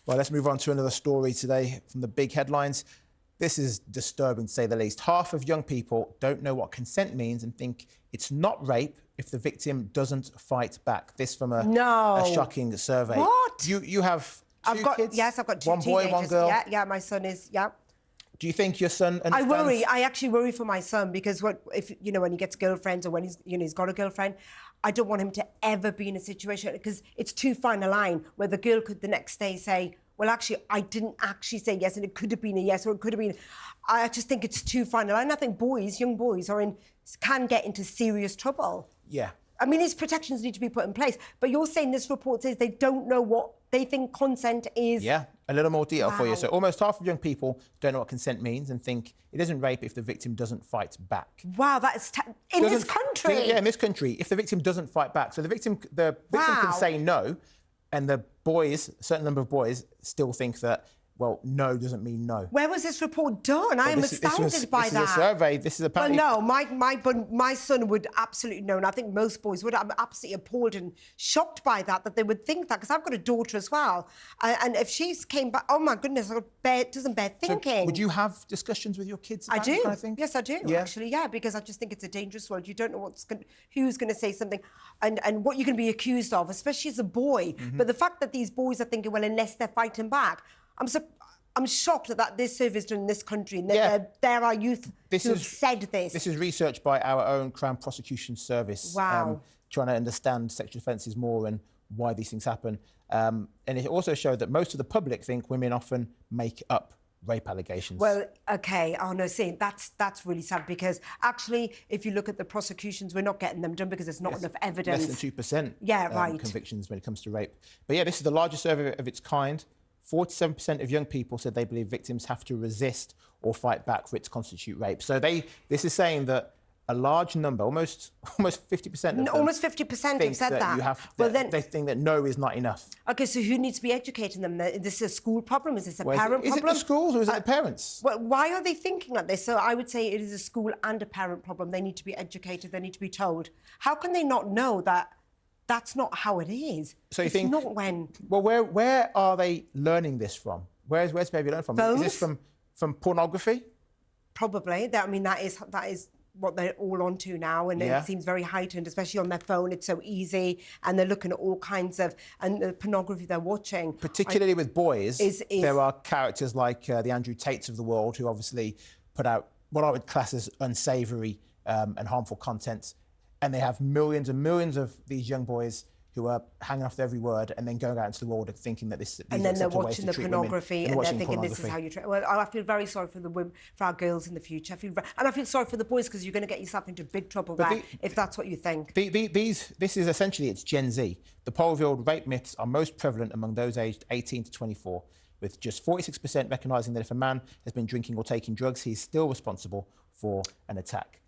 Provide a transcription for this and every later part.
Well, let's move on to another story today from the big headlines. This is disturbing, to say the least. Half of young people don't know what consent means and think it's not rape if the victim doesn't fight back. This from a shocking survey. What? You have two kids? Yes, I've got two One boy, teenagers. one girl? Yeah, my son is, yeah. Do you think your son understands? I actually worry for my son because when he gets girlfriends or when he's got a girlfriend, I don't want him to ever be in a situation because it's too fine a line where the girl could the next day say, well, actually, I didn't actually say yes, and it could have been a yes, or it could have been. I just think it's too fine a line. I think young boys, can get into serious trouble. Yeah. I mean, these protections need to be put in place. But you're saying this report says they don't know what they think consent is. Yeah, a little more detail for you. So almost half of young people don't know what consent means and think it isn't rape if the victim doesn't fight back. Wow, that is in this country. Yeah, in this country, if the victim doesn't fight back. So the victim can say no, and the boys, a certain number of boys, still think that, well, no doesn't mean no. Where was this report done? I am astounded by that. This is a survey. This is apparently... Well, no, my son would absolutely know, and I think most boys would. I'm absolutely appalled and shocked by that they would think that, because I've got a daughter as well. And if she's came back, oh, my goodness, it doesn't bear thinking. So would you have discussions with your kids about this kind of thing? Yes, I do, actually, yeah, because I just think it's a dangerous world. You don't know who's going to say something and what you're going to be accused of, especially as a boy. Mm-hmm. But the fact that these boys are thinking, well, unless they're fighting back, I'm shocked that this survey is done in this country and that there are youth who have said this. This is research by our own Crown Prosecution Service. Wow. Trying to understand sexual offences more and why these things happen. And it also showed that most of the public think women often make up rape allegations. Well, OK, that's really sad because actually, if you look at the prosecutions, we're not getting them done because there's not enough evidence. Less than 2%. Yeah, right. Convictions when it comes to rape. But yeah, this is the largest survey of its kind. 47% of young people said they believe victims have to resist or fight back for it to constitute rape. So this is saying that a large number, almost 50% of them, almost 50% have said that. They think that no is not enough. OK, so who needs to be educating them? Is this a school problem? Is this a parent problem? Is it the schools or is it the parents? Well, why are they thinking like this? So I would say it is a school and a parent problem. They need to be educated. They need to be told. How can they not know that that's not how it is? So you think... not when... Well, where are they learning this from? Where's baby learning from? Phones? Is this from pornography? Probably. That is what they're all onto now, and it seems very heightened, especially on their phone. It's so easy, and they're looking at all kinds of... And the pornography they're watching... Particularly with boys, there are characters like the Andrew Tates of the world who obviously put out what I would class as unsavoury and harmful content. And they have millions and millions of these young boys who are hanging off every word and then going out into the world and thinking that these and then they're watching the pornography and they're thinking this is how you treat. Well, I feel very sorry for the women, for our girls in the future. I feel sorry for the boys because you're going to get yourself into big trouble if that's what you think. This is essentially, it's Gen Z. The poll revealed rape myths are most prevalent among those aged 18 to 24, with just 46% recognising that if a man has been drinking or taking drugs, he's still responsible for an attack.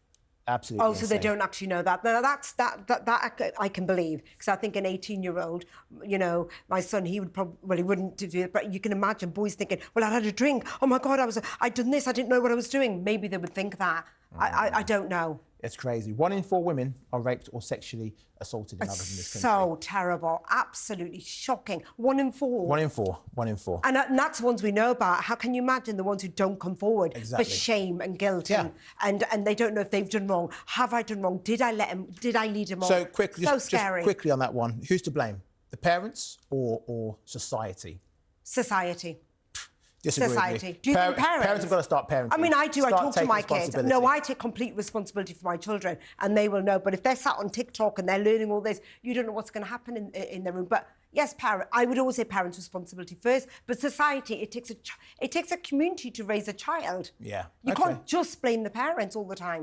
Absolutely. Oh, so they don't actually know that. Now, that I can believe, because I think an 18-year-old, my son, he would probably, well, he wouldn't do it, but you can imagine boys thinking, well, I had a drink. Oh, my God, I'd done this. I didn't know what I was doing. Maybe they would think that. I don't know. It's crazy. 1 in 4 women are raped or sexually assaulted in others in this country. So terrible. Absolutely shocking. 1 in 4. 1 in 4. 1 in 4. And that's the ones we know about. How can you imagine the ones who don't come forward for shame and guilt and they don't know if they've done wrong? Have I done wrong? Did I lead him on? So quickly, just quickly on that one. Who's to blame? The parents or society? Society. Society. Do you think parents have got to start parenting? I mean, I do. I talk to my kids. No, I take complete responsibility for my children, and they will know. But if they're sat on TikTok and they're learning all this, you don't know what's going to happen in their room. But yes, I would always say parents' responsibility first. But society, it takes a community to raise a child. Yeah. You can't just blame the parents all the time.